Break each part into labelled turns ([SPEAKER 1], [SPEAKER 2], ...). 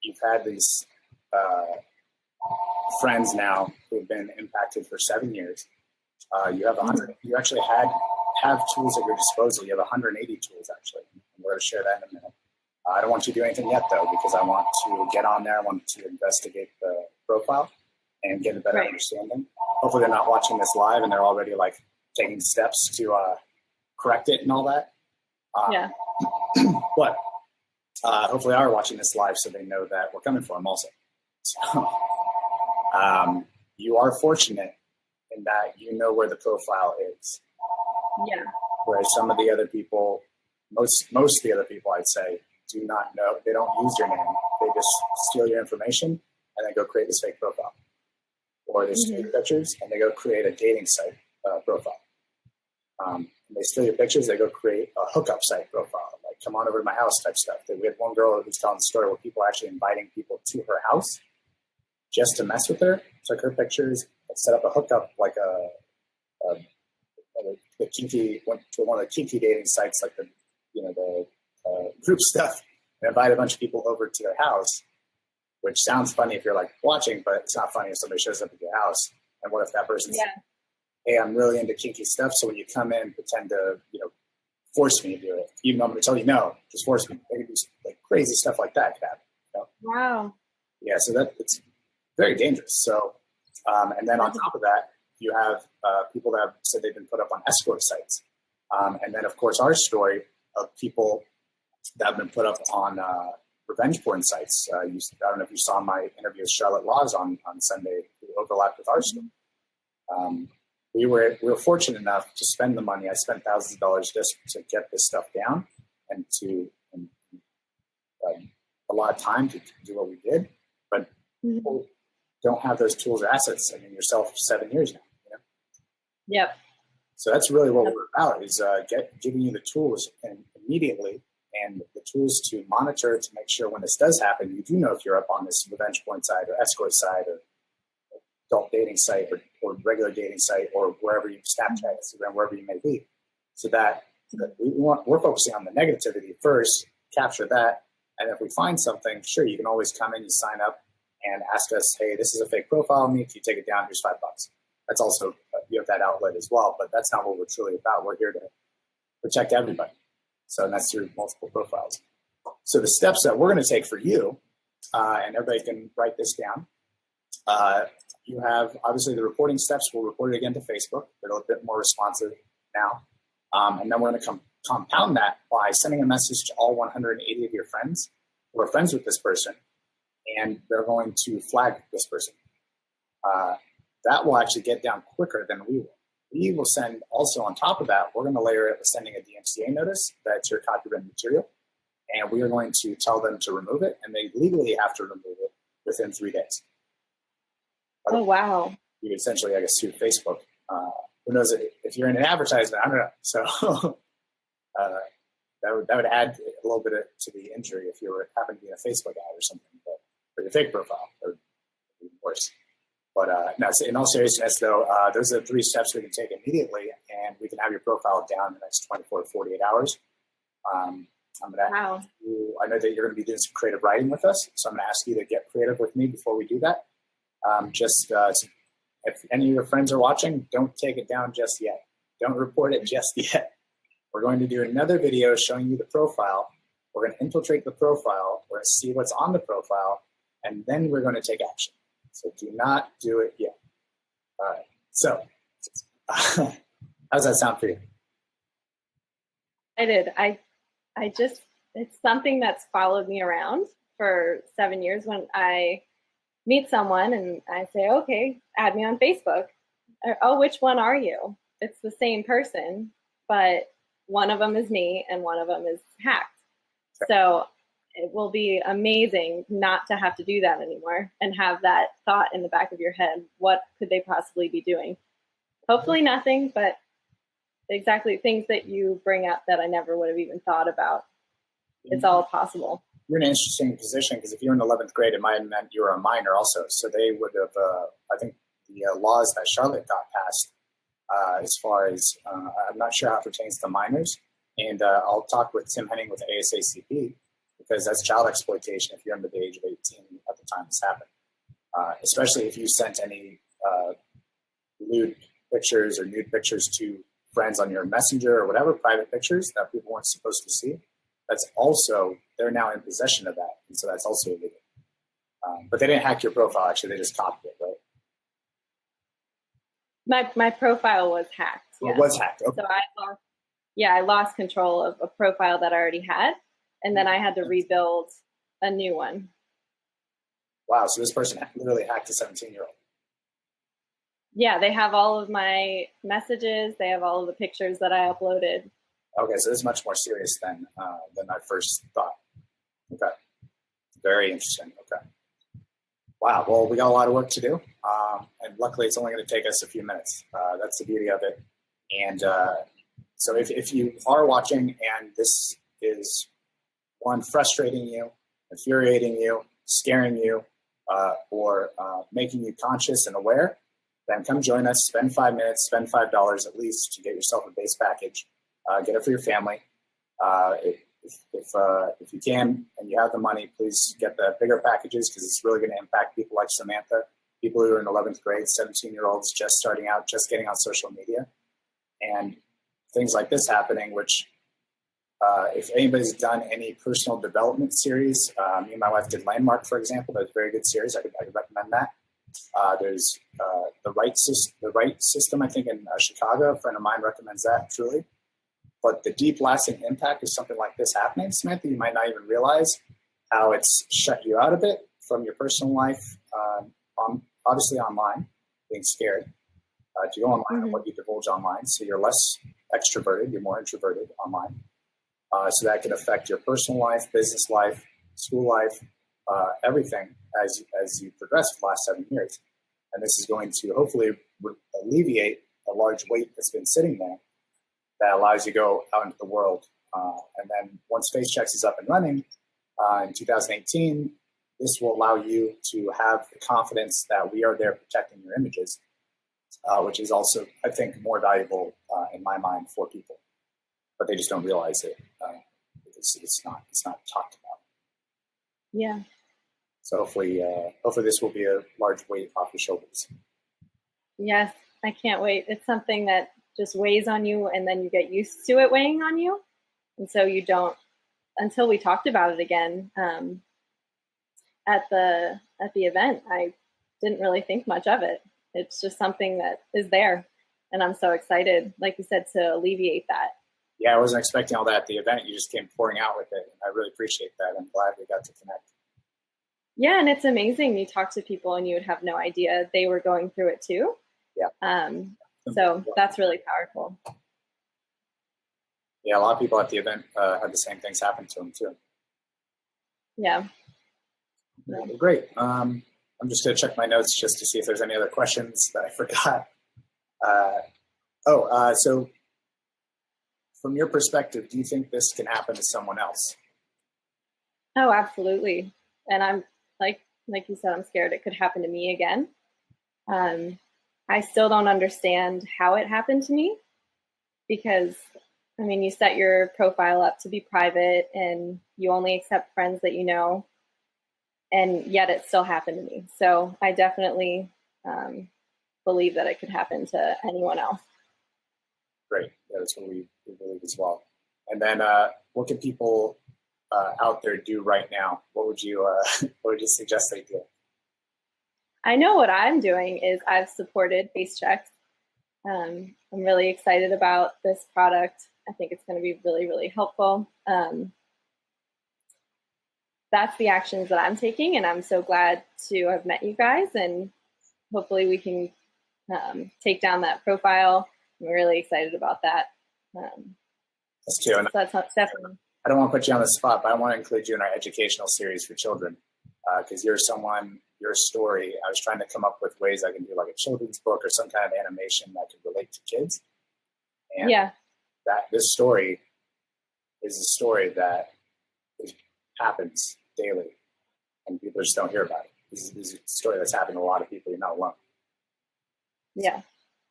[SPEAKER 1] you've had these friends now who've been impacted for 7 years. You have 100. You actually have tools at your disposal. You have 180 tools actually. We're going to share that in a minute. I don't want you to do anything yet though, because I want to get on there. I want to investigate the profile and get a better understanding. Hopefully they're not watching this live and they're already like taking steps to correct it and all that. But hopefully they are watching this live so they know that we're coming for them also. So you are fortunate in that you know where the profile is.
[SPEAKER 2] Yeah.
[SPEAKER 1] Whereas some of the other people, most of the other people I'd say, do not know. They don't use your name. They just steal your information and then go create this fake profile. Or they steal your pictures and they go create a dating site profile. They steal your pictures, they go create a hookup site profile, like come on over to my house type stuff. We had one girl who's telling the story where people are actually inviting people to her house just to mess with her, took her pictures, set up a hookup like the kinky, went to one of the kinky dating sites like the group stuff, and invite a bunch of people over to their house, which sounds funny if you're like watching, but it's not funny if somebody shows up at your house. And what if that person's hey, I'm really into kinky stuff, so when you come in, pretend to, force me to do it. Even though I'm going to tell you no, just force me. They can do like crazy stuff like that could happen.
[SPEAKER 2] Wow.
[SPEAKER 1] Yeah, so it's very dangerous. So, and then on top of that, you have people that have said they've been put up on escort sites. And then, of course, our story of people that have been put up on revenge porn sites. I don't know if you saw my interview with Charlotte Laws on Sunday, who overlapped with our story. We were fortunate enough to spend the money. I spent thousands of dollars just to get this stuff down and a lot of time to do what we did. But people don't have those tools or assets. I mean, yourself 7 years now.
[SPEAKER 2] Yep.
[SPEAKER 1] So that's really what we're about, is giving you the tools and immediately and the tools to monitor to make sure when this does happen, you do know if you're up on this revenge porn side or escort side or adult dating site or regular dating site or wherever you Snapchat, Instagram, wherever you may be. So that we're focusing on the negativity first, capture that, and if we find something, sure, you can always come in, you sign up and ask us, hey, this is a fake profile of me. Can you take it down? Here's $5. That's also, you have that outlet as well, but that's not what we're truly about. We're here to protect everybody. So that's through multiple profiles. So the steps that we're going to take for you, and everybody can write this down. You have, obviously, the reporting steps. We'll report it again to Facebook. They're a little bit more responsive now. And then we're going to compound that by sending a message to all 180 of your friends who are friends with this person, and they're going to flag this person. That will actually get down quicker than we will. We will send also on top of that, we're going to layer it with sending a DMCA notice that's your copyrighted material. And we are going to tell them to remove it, and they legally have to remove it within 3 days.
[SPEAKER 2] Oh, wow.
[SPEAKER 1] You could essentially, I guess, sue Facebook. Who knows if you're in an advertisement, I don't know. So that would add a little bit to the injury if you were happened to be in a Facebook ad or something. But for your fake profile, that would be worse. But no, in all seriousness, though, those are the 3 steps we can take immediately, and we can have your profile down in the next 24 to 48 hours. I'm going to ask you, I know that you're going to be doing some creative writing with us, so I'm going to ask you to get creative with me before we do that. If any of your friends are watching, don't take it down just yet. Don't report it just yet. We're going to do another video showing you the profile. We're going to infiltrate the profile. We're going to see what's on the profile, and then we're going to take action. So do not do it yet. All right. So how does that sound for you?
[SPEAKER 2] I did. I just, it's something that's followed me around for 7 years. When I meet someone and I say, okay, add me on Facebook. Oh, which one are you? It's the same person, but one of them is me and one of them is hacked. So it will be amazing not to have to do that anymore and have that thought in the back of your head. What could they possibly be doing? Hopefully nothing, but exactly things that you bring up that I never would have even thought about. It's all possible.
[SPEAKER 1] You're in an interesting position because if you're in 11th grade, it might have meant you were a minor also. So they would have, I think the laws that Charlotte got passed as far as, I'm not sure how it pertains to minors. And I'll talk with Tim Henning with ASACP, because that's child exploitation if you're under the age of 18 at the time this happened. Especially if you sent any lewd pictures or nude pictures to friends on your messenger or whatever, private pictures that people weren't supposed to see. That's also, they're now in possession of that. And so that's also illegal. But they didn't hack your profile, actually, they just copied it, right?
[SPEAKER 2] My profile was hacked.
[SPEAKER 1] Yeah. It was hacked. Okay.
[SPEAKER 2] So I lost control of a profile that I already had, and then I had to rebuild a new one.
[SPEAKER 1] Wow, so this person literally hacked a 17-year-old.
[SPEAKER 2] Yeah, they have all of my messages. They have all of the pictures that I uploaded.
[SPEAKER 1] Okay, so this is much more serious than I first thought. Okay, very interesting. Okay. Wow, well, we got a lot of work to do, and luckily it's only going to take us a few minutes. That's the beauty of it. And so if you are watching and this is, one, frustrating you, infuriating you, scaring you, or making you conscious and aware, then come join us, spend 5 minutes, spend $5 at least to get yourself a base package, get it for your family. If you can and you have the money, please get the bigger packages because it's really going to impact people like Samantha, people who are in 11th grade, 17-year-olds just starting out, just getting on social media, and things like this happening, which if anybody's done any personal development series, me and my wife did Landmark, for example. That's a very good series. I could recommend that. There's the right system, I think, in Chicago. A friend of mine recommends that, truly. But the deep, lasting impact of something like this happening, Samantha, you might not even realize how it's shut you out a bit from your personal life, obviously online, being scared to go online and what you divulge online. So you're less extroverted, you're more introverted online. So that can affect your personal life, business life, school life, everything as you progress for the last 7 years. And this is going to hopefully alleviate a large weight that's been sitting there that allows you to go out into the world. And then once FaceChex is up and running in 2018, this will allow you to have the confidence that we are there protecting your images, which is also, I think, more valuable in my mind for people. But they just don't realize it because it's not talked about.
[SPEAKER 2] Yeah.
[SPEAKER 1] So hopefully this will be a large weight off your shoulders.
[SPEAKER 2] Yes, I can't wait. It's something that just weighs on you, and then you get used to it weighing on you, and so you don't. Until we talked about it again at the event, I didn't really think much of it. It's just something that is there, and I'm so excited, like you said, to alleviate that.
[SPEAKER 1] Yeah, I wasn't expecting all that at the event. You just came pouring out with it, and I really appreciate that. I'm glad we got to connect.
[SPEAKER 2] Yeah, and it's amazing. You talk to people, and you would have no idea they were going through it too.
[SPEAKER 1] Yeah.
[SPEAKER 2] So that's really powerful.
[SPEAKER 1] Yeah, a lot of people at the event had the same things happen to them too.
[SPEAKER 2] Yeah.
[SPEAKER 1] Well, great. I'm just going to check my notes just to see if there's any other questions that I forgot. So from your perspective, do you think this can happen to someone else?
[SPEAKER 2] Oh, absolutely. And I'm like you said, I'm scared it could happen to me again. I still don't understand how it happened to me because, I mean, you set your profile up to be private and you only accept friends that you know, and yet it still happened to me. So I definitely believe that it could happen to anyone else.
[SPEAKER 1] Great. Yeah, that's what we believe as well. And then what can people out there do right now? What would you suggest they do?
[SPEAKER 2] I know what I'm doing is I've supported FaceChex. I'm really excited about this product. I think it's going to be really, really helpful. That's the actions that I'm taking, and I'm so glad to have met you guys, and hopefully we can take down that profile. I'm really excited about that.
[SPEAKER 1] Us too. And
[SPEAKER 2] so that's definitely.
[SPEAKER 1] I don't want to put you on the spot, but I want to include you in our educational series for children because you're your story. I was trying to come up with ways I can do like a children's book or some kind of animation that could relate to kids. And this story is a story that happens daily and people just don't hear about it. This is a story that's happened to a lot of people. You're not alone.
[SPEAKER 2] Yeah.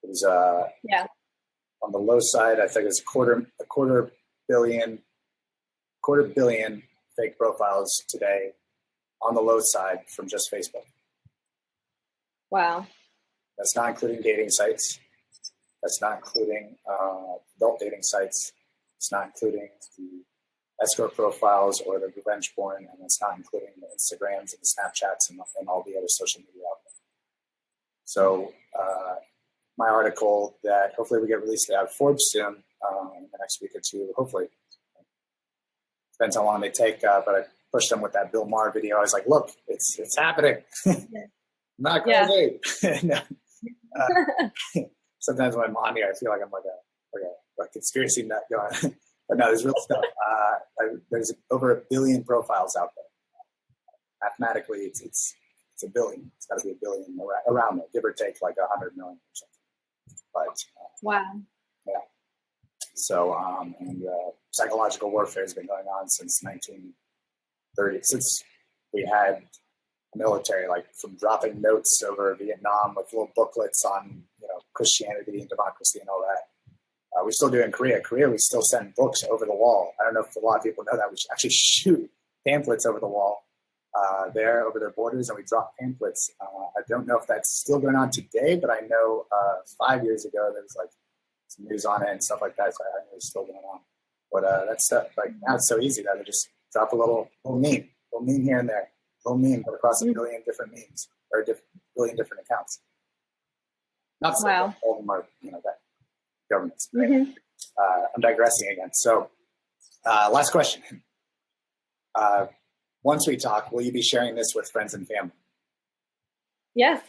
[SPEAKER 1] It was on the low side, I think it's a quarter billion fake profiles today on the low side from just Facebook.
[SPEAKER 2] Wow.
[SPEAKER 1] That's not including dating sites. That's not including adult dating sites. It's not including the escort profiles or the revenge porn, and it's not including the Instagrams and the Snapchats and all the other social media out there. So my article that hopefully we get released out of Forbes soon in the next week or two, hopefully. Depends how long they take, but I pushed them with that Bill Maher video. I was like, look, it's happening. Not crazy. Yeah. Sometimes when I'm on here, I feel like I'm like a conspiracy nut going. But no, there's real stuff. There's over 1 billion profiles out there. Mathematically, it's a billion. It's got to be 1 billion around there, give or take like 100 million or something. But
[SPEAKER 2] wow.
[SPEAKER 1] Yeah. So and psychological warfare has been going on since 1930, since we had military, like from dropping notes over Vietnam with little booklets on Christianity and democracy and all that. We still do it in Korea. Korea, we still send books over the wall. I don't know if a lot of people know that. We actually shoot pamphlets over the wall there, over their borders, and we drop pamphlets. I don't know if that's still going on today, but I know 5 years ago there was like some news on it and stuff like that, so I know it's still going on. But that stuff, like now it's so easy that they just drop a little meme here and there, little meme, but across 1 billion different memes or billion different accounts. Not so
[SPEAKER 2] wow.
[SPEAKER 1] All of them are, that governments. Mm-hmm. I'm digressing again. So, last question. Once we talk, will you be sharing this with friends and family?
[SPEAKER 2] Yes,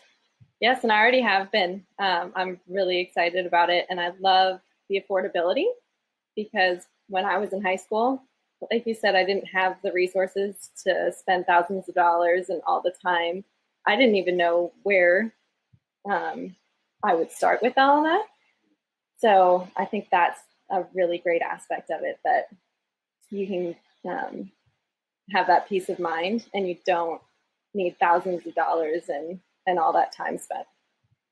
[SPEAKER 2] and I already have been. I'm really excited about it, and I love the affordability because when I was in high school, like you said, I didn't have the resources to spend thousands of dollars and all the time. I didn't even know where I would start with all of that. So I think that's a really great aspect of it, that you can have that peace of mind and you don't need thousands of dollars and all that time spent.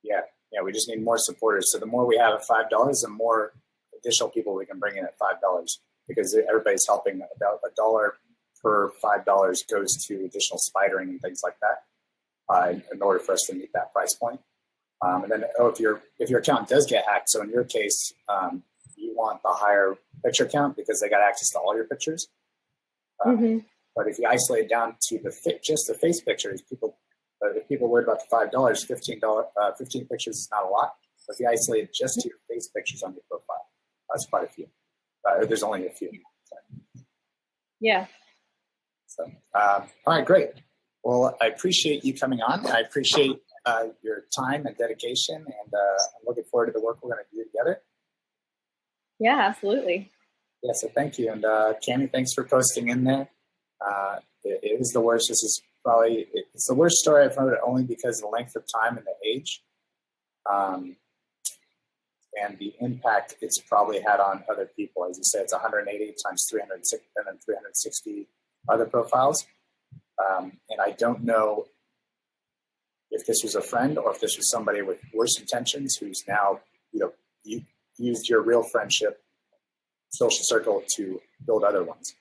[SPEAKER 2] Yeah, we just need more supporters. So the more we have at $5, the more additional people we can bring in at $5, because everybody's helping. About $1 per $5 goes to additional spidering and things like that in order for us to meet that price point. And then if your account does get hacked, so in your case, you want the higher picture count because they got access to all your pictures. Mm-hmm. But if you isolate it down to just the face pictures, if people worried about the $5, 15 pictures is not a lot. But if you isolate it just to your face pictures on your profile, that's quite a few. There's only a few. Sorry. Yeah. So, all right, great. Well, I appreciate you coming on. I appreciate your time and dedication, and I'm looking forward to the work we're going to do together. Yeah, absolutely. Yeah, so thank you. And Cami, thanks for posting in there. It is the worst. It's the worst story I've heard, only because of the length of time and the age, and the impact it's probably had on other people. As you said, it's 180 times 360, and then 360 other profiles. And I don't know if this was a friend or if this was somebody with worse intentions who's now, you used your real friendship social circle to build other ones.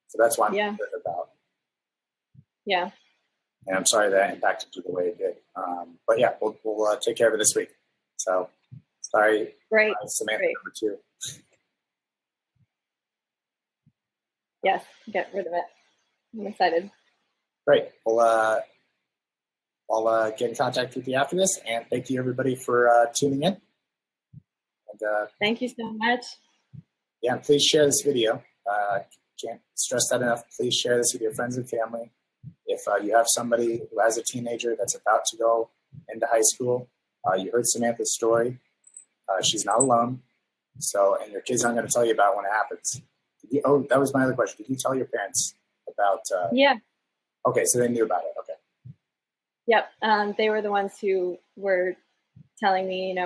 [SPEAKER 2] So that's why I'm concerned about. Yeah. And I'm sorry that impacted you the way it did. But yeah, we'll take care of it this week. So sorry. Great. Samantha, great. Number 2. Yes, get rid of it. I'm excited. Great. Well, I'll get in contact with you after this, and thank you everybody for tuning in. And, thank you so much. Yeah, and please share this video. Can't stress that enough. Please share this with your friends and family. If you have somebody who has a teenager that's about to go into high school, you heard Samantha's story. She's not alone. So, and your kids aren't going to tell you about when it happens. That was my other question. Did you tell your parents about? Yeah. Okay, so they knew about it. Okay. Yep. They were the ones who were telling me,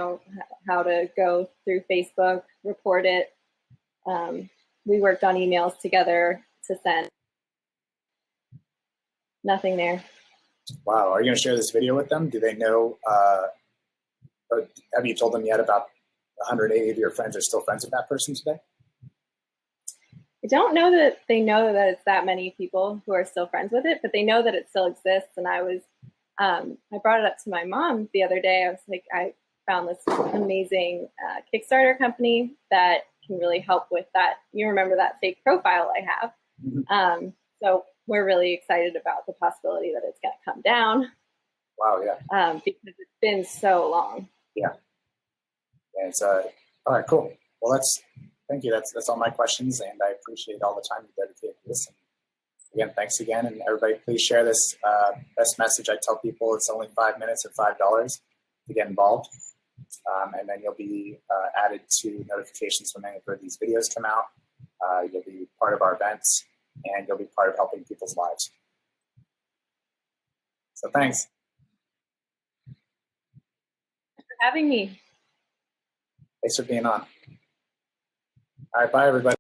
[SPEAKER 2] how to go through Facebook, report it. We worked on emails together to send. Nothing there. Wow. Are you going to share this video with them? Do they know? Or have you told them yet about 180 of your friends are still friends with that person today? I don't know that they know that it's that many people who are still friends with it, but they know that it still exists. And I brought it up to my mom the other day. I was like, I found this amazing Kickstarter company that can really help with that. You remember that fake profile I have. So we're really excited about the possibility that it's going to come down.
[SPEAKER 1] Wow, yeah.
[SPEAKER 2] Because it's been so long.
[SPEAKER 1] Yeah. And it's all right, cool. Well, thank you. That's all my questions, and I appreciate all the time you dedicated to this. And again, thanks again, and everybody, please share this best message. I tell people it's only 5 minutes at $5 to get involved, and then you'll be added to notifications whenever these videos come out. You'll be part of our events, and you'll be part of helping people's lives. So thanks.
[SPEAKER 2] Thanks for having me.
[SPEAKER 1] Thanks for being on. All right, bye, everybody.